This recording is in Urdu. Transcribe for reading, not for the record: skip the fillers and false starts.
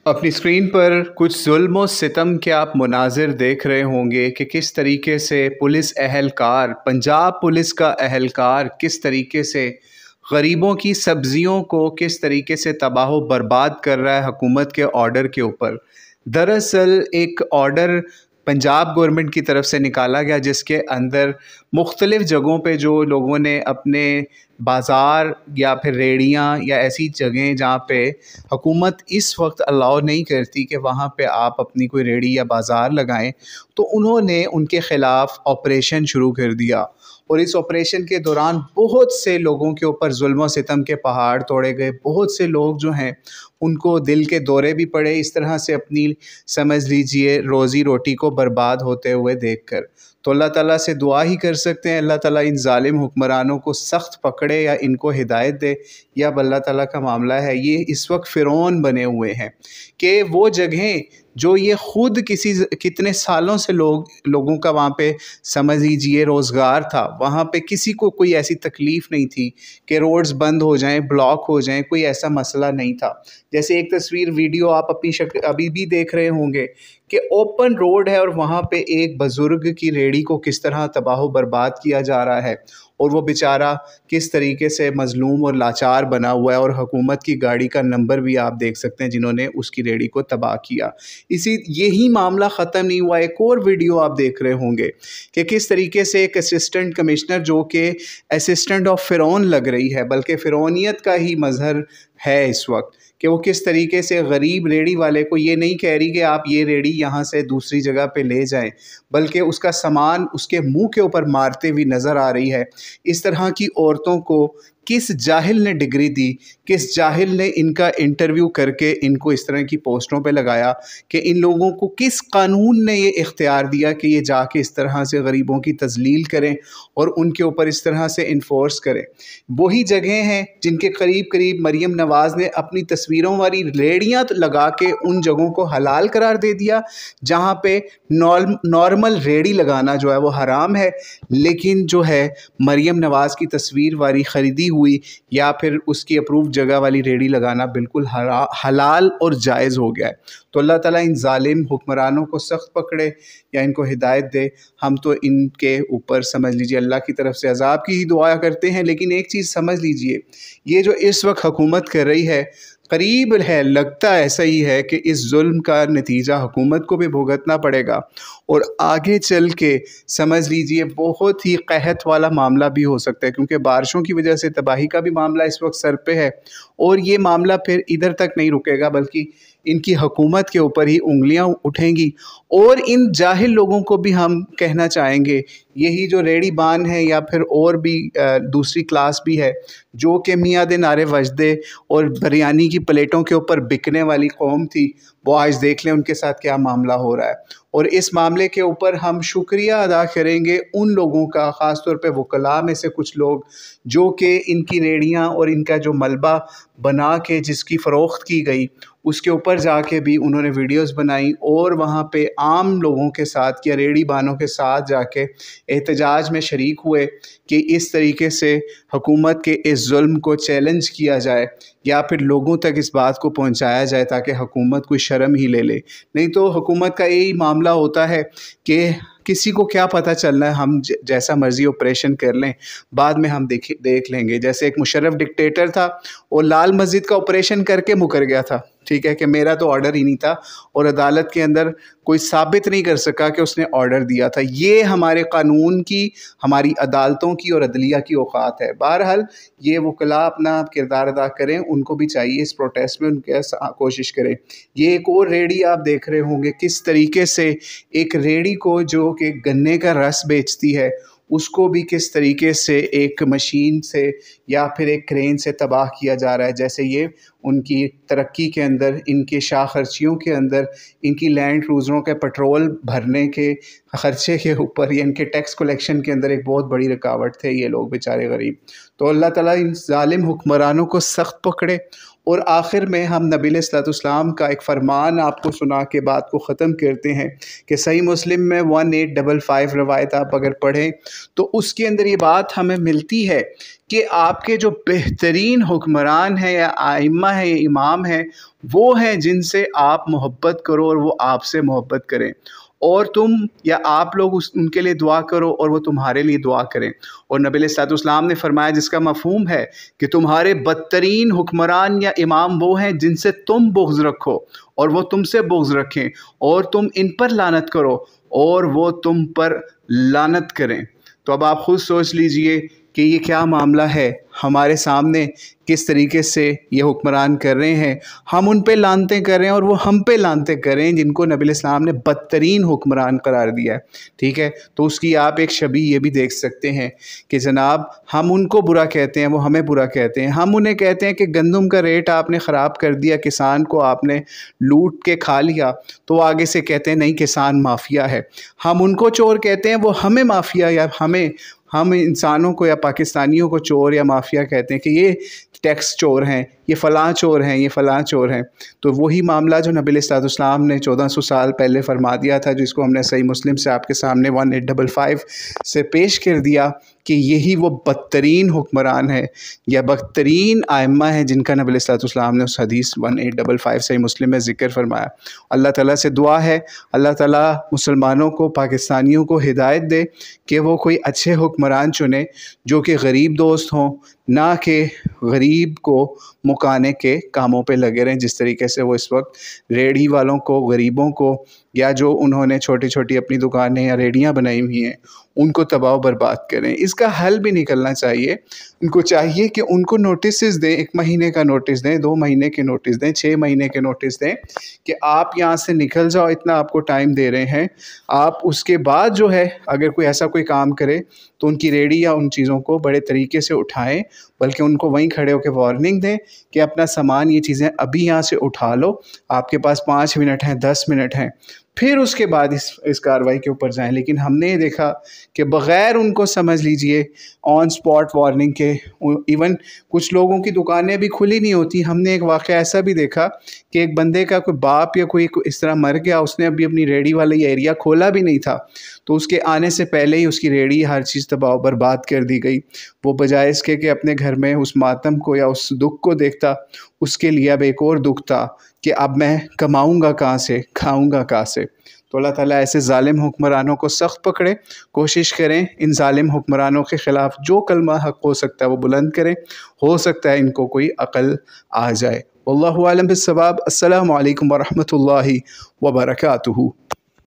اپنی اسکرین پر کچھ ظلم و ستم کے آپ مناظر دیکھ رہے ہوں گے کہ کس طریقے سے پولیس اہلکار، پنجاب پولیس کا اہلکار کس طریقے سے غریبوں کی سبزیوں کو کس طریقے سے تباہ و برباد کر رہا ہے حکومت کے آرڈر کے اوپر۔ دراصل ایک آرڈر پنجاب گورنمنٹ کی طرف سے نکالا گیا جس کے اندر مختلف جگہوں پہ جو لوگوں نے اپنے بازار یا پھر ریڑیاں یا ایسی جگہیں جہاں پہ حکومت اس وقت الاؤ نہیں کرتی کہ وہاں پہ آپ اپنی کوئی ریڑی یا بازار لگائیں، تو انہوں نے ان کے خلاف آپریشن شروع کر دیا، اور اس آپریشن کے دوران بہت سے لوگوں کے اوپر ظلم و ستم کے پہاڑ توڑے گئے۔ بہت سے لوگ جو ہیں ان کو دل کے دورے بھی پڑے، اس طرح سے اپنی سمجھ لیجئے روزی روٹی کو برباد ہوتے ہوئے دیکھ کر۔ تو اللہ تعالیٰ سے دعا ہی کر سکتے ہیں اللہ تعالیٰ ان ظالم حکمرانوں کو سخت پکڑے یا ان کو ہدایت دے، یا اب اللہ تعالیٰ کا معاملہ ہے۔ یہ اس وقت فرعون بنے ہوئے ہیں کہ وہ جگہیں جو یہ خود کتنے سالوں سے لوگوں کا وہاں پہ سمجھ لیجیے روزگار تھا، وہاں پہ کسی کو کوئی ایسی تکلیف نہیں تھی کہ روڈز بند ہو جائیں، بلاک ہو جائیں، کوئی ایسا مسئلہ نہیں تھا۔ جیسے ایک تصویر ویڈیو آپ اپنی ابھی بھی دیکھ رہے ہوں گے کہ اوپن روڈ ہے اور وہاں پہ ایک بزرگ کی ریڑھی کو کس طرح تباہ و برباد کیا جا رہا ہے، اور وہ بیچارہ کس طریقے سے مظلوم اور لاچار بنا ہوا ہے، اور حکومت کی گاڑی کا نمبر بھی آپ دیکھ سکتے ہیں جنہوں نے اس کی ریڑھی کو تباہ کیا۔ یہی معاملہ ختم نہیں ہوا، ایک اور ویڈیو آپ دیکھ رہے ہوں گے کہ کس طریقے سے ایک اسسٹنٹ کمشنر جو کہ اسسٹنٹ آف فرعون لگ رہی ہے، بلکہ فرعونیت کا ہی مظہر ہے اس وقت، کہ وہ کس طریقے سے غریب ریڑھی والے کو یہ نہیں کہہ رہی کہ آپ یہ ریڑھی یہاں سے دوسری جگہ پہ لے جائیں، بلکہ اس کا سامان اس کے منہ کے اوپر مارتے ہوئی نظر آ رہی ہے۔ اس طرح کی عورتوں کو کس جاہل نے ڈگری دی، کس جاہل نے ان کا انٹرویو کر کے ان کو اس طرح کی پوسٹوں پہ لگایا، کہ ان لوگوں کو کس قانون نے یہ اختیار دیا کہ یہ جا کے اس طرح سے غریبوں کی تذلیل کریں اور ان کے اوپر اس طرح سے انفورس کریں۔ وہی جگہیں ہیں جن کے قریب مریم نواز نے اپنی تصویروں والی ریڑیاں لگا کے ان جگہوں کو حلال قرار دے دیا جہاں پہ نارمل ریڑی لگانا جو ہے وہ حرام ہے، لیکن جو ہے مریم نواز کی تصویر والی خریدی ہوئی یا پھر اس کی اپروو جگہ والی ریڑی لگانا بالکل حلال اور جائز ہو گیا ہے۔ تو اللہ تعالیٰ ان ظالم حکمرانوں کو سخت پکڑے یا ان کو ہدایت دے۔ ہم تو ان کے اوپر سمجھ لیجئے اللہ کی طرف سے عذاب کی ہی دعا کرتے ہیں، لیکن ایک چیز سمجھ لیجئے، یہ جو اس وقت حکومت کر رہی ہے، قریب ہے، لگتا ایسا ہی ہے کہ اس ظلم کا نتیجہ حکومت کو بھی بھگتنا پڑے گا، اور آگے چل کے سمجھ لیجئے بہت ہی قحط والا معاملہ بھی ہو سکتا ہے، کیونکہ بارشوں کی وجہ سے تباہی کا بھی معاملہ اس وقت سر پہ ہے، اور یہ معاملہ پھر ادھر تک نہیں رکے گا، بلکہ ان کی حکومت کے اوپر ہی انگلیاں اٹھیں گی۔ اور ان جاہل لوگوں کو بھی ہم کہنا چاہیں گے، یہی جو ریڑی بان ہے یا پھر اور بھی دوسری کلاس بھی ہے جو کہ میاں دے نعرے وجدے اور بریانی کی پلیٹوں کے اوپر بکنے والی قوم تھی، وہ آج دیکھ لیں ان کے ساتھ کیا معاملہ ہو رہا ہے۔ اور اس معاملے کے اوپر ہم شکریہ ادا کریں گے ان لوگوں کا، خاص طور پہ وکلاء میں سے کچھ لوگ جو کہ ان کی ریڑیاں اور ان کا جو ملبہ بنا کے جس کی فروخت کی گئی اس کے اوپر جا کے بھی انہوں نے ویڈیوز بنائی، اور وہاں پہ عام لوگوں کے ساتھ یا ریڑی بانوں کے ساتھ جا کے احتجاج میں شریک ہوئے کہ اس طریقے سے حکومت کے اس ظلم کو چیلنج کیا جائے، یا پھر لوگوں تک اس بات کو پہنچایا جائے تاکہ حکومت کوئی شرم ہی لے لے۔ نہیں تو حکومت کا یہی معاملہ ہوتا ہے کہ کسی کو کیا پتہ چلنا ہے، ہم جیسا مرضی آپریشن کر لیں، بعد میں ہم دیکھ لیں گے۔ جیسے ایک مشرف ڈکٹیٹر تھا، وہ لال مسجد کا آپریشن کر کے مکر گیا تھا، ٹھیک ہے، کہ میرا تو آرڈر ہی نہیں تھا، اور عدالت کے اندر کوئی ثابت نہیں کر سکا کہ اس نے آرڈر دیا تھا۔ یہ ہمارے قانون کی، ہماری عدالتوں کی اور عدلیہ کی اوقات ہے۔ بہرحال یہ وکلاء اپنا کردار ادا کریں، ان کو بھی چاہیے اس پروٹیسٹ میں ان کے کوشش کریں۔ یہ ایک اور ریڑھی آپ دیکھ رہے ہوں گے کس طریقے سے ایک ریڑھی کو جو کہ گنے کا رس بیچتی ہے اس کو بھی کس طریقے سے ایک مشین سے یا پھر ایک کرین سے تباہ کیا جا رہا ہے، جیسے یہ ان کی ترقی کے اندر، ان کے شاہ خرچیوں کے اندر، ان کی لینڈ کروزروں کے پٹرول بھرنے کے خرچے کے اوپر یا ان کے ٹیکس کلیکشن کے اندر ایک بہت بڑی رکاوٹ تھے یہ لوگ بیچارے غریب۔ تو اللہ تعالیٰ ان ظالم حکمرانوں کو سخت پکڑے اور آخر میں ہم نبی علیہ الصلوۃ والسلام کا ایک فرمان آپ کو سنا کے بات کو ختم کرتے ہیں کہ صحیح مسلم میں 1855 روایت آپ اگر پڑھیں تو اس کے اندر یہ بات ہمیں ملتی ہے کہ آپ کے جو بہترین حکمران ہیں یا ائمہ ہیں یا امام ہیں وہ ہیں جن سے آپ محبت کرو اور وہ آپ سے محبت کریں، اور تم یا آپ لوگ ان کے لیے دعا کرو اور وہ تمہارے لیے دعا کریں۔ اور نبی علیہ الصلوۃ والسلام نے فرمایا جس کا مفہوم ہے کہ تمہارے بدترین حکمران یا امام وہ ہیں جن سے تم بغض رکھو اور وہ تم سے بغض رکھیں، اور تم ان پر لعنت کرو اور وہ تم پر لعنت کریں۔ تو اب آپ خود سوچ لیجئے کہ یہ کیا معاملہ ہے، ہمارے سامنے کس طریقے سے یہ حکمران کر رہے ہیں، ہم ان پہ لعنتیں کر رہے ہیں اور وہ ہم پہ لعنتیں کر رہے ہیں جن کو نبی علیہ السلام نے بدترین حکمران قرار دیا ہے، ٹھیک ہے۔ تو اس کی آپ ایک شبیہ یہ بھی دیکھ سکتے ہیں کہ جناب ہم ان کو برا کہتے ہیں، وہ ہمیں برا کہتے ہیں، ہم انہیں کہتے ہیں کہ گندم کا ریٹ آپ نے خراب کر دیا، کسان کو آپ نے لوٹ کے کھا لیا، تو وہ آگے سے کہتے ہیں نہیں کسان مافیا ہے، ہم ان کو چور کہتے ہیں، وہ ہمیں مافیا یا ہم انسانوں کو یا پاکستانیوں کو چور یا مافیا کہتے ہیں کہ یہ ٹیکس چور ہیں، یہ فلاں چور ہیں، یہ فلاں چور ہیں۔ تو وہی معاملہ جو نبی علیہ الصلوۃ والسلام نے 1400 سال پہلے فرما دیا تھا، جس کو ہم نے صحیح مسلم سے آپ کے سامنے 1855 سے پیش کر دیا کہ یہی وہ بدترین حکمران ہے یا بدترین ائمہ ہیں جن کا نبی علیہ الصلوۃ والسلام نے اس حدیث 1855 صحیح مسلم میں ذکر فرمایا۔ اللہ تعالیٰ سے دعا ہے اللہ تعالیٰ مسلمانوں کو، پاکستانیوں کو ہدایت دے کہ وہ کوئی اچھے حکمران چنے جو کہ غریب دوست ہوں، نہ کہ غریب کو مکانے کے کاموں پہ لگے رہیں، جس طریقے سے وہ اس وقت ریڑھی والوں کو، غریبوں کو، یا جو انہوں نے چھوٹی چھوٹی اپنی دکانیں یا ریڑھیاں بنائی ہوئی ہیں ان کو تباہ و برباد کریں۔ اس کا حل بھی نکلنا چاہیے، ان کو چاہیے کہ ان کو نوٹسز دیں، 1 مہینے کا نوٹس دیں، 2 مہینے کے نوٹس دیں، 6 مہینے کے نوٹس دیں کہ آپ یہاں سے نکل جاؤ، اتنا آپ کو ٹائم دے رہے ہیں۔ آپ اس کے بعد جو ہے اگر کوئی ایسا کوئی کام کرے تو ان کی ریڑھی یا ان چیزوں کو بڑے طریقے سے اٹھائیں، بلکہ ان کو وہیں کھڑے ہو کے وارننگ دیں کہ اپنا سامان، یہ چیزیں ابھی یہاں سے اٹھا لو، آپ کے پاس 5 منٹ ہیں، 10 منٹ ہیں، پھر اس کے بعد اس کارروائی کے اوپر جائیں۔ لیکن ہم نے یہ دیکھا کہ بغیر ان کو سمجھ لیجئے آن سپاٹ وارننگ کے، ایون کچھ لوگوں کی دکانیں بھی کھلی نہیں ہوتی۔ ہم نے ایک واقعہ ایسا بھی دیکھا کہ ایک بندے کا کوئی باپ یا کوئی اس طرح مر گیا، اس نے ابھی اپنی ریڑھی والا یہ ایریا کھولا بھی نہیں تھا، تو اس کے آنے سے پہلے ہی اس کی ریڑھی ہر چیز تباہ و برباد کر دی گئی۔ وہ بجائے اس کے کہ اپنے گھر میں اس ماتم کو یا اس دکھ کو دیکھتا، اس کے لیے اب ایک اور دکھ تھا کہ اب میں کماؤں گا کہاں سے، کھاؤں گا کہاں سے۔ تو اللہ تعالیٰ ایسے ظالم حکمرانوں کو سخت پکڑے، کوشش کریں ان ظالم حکمرانوں کے خلاف جو کلمہ حق ہو سکتا ہے وہ بلند کریں، ہو سکتا ہے ان کو کوئی عقل آ جائے۔ واللہ اعلم بالصواب۔ السلام علیکم ورحمۃ اللہ وبرکاتہ۔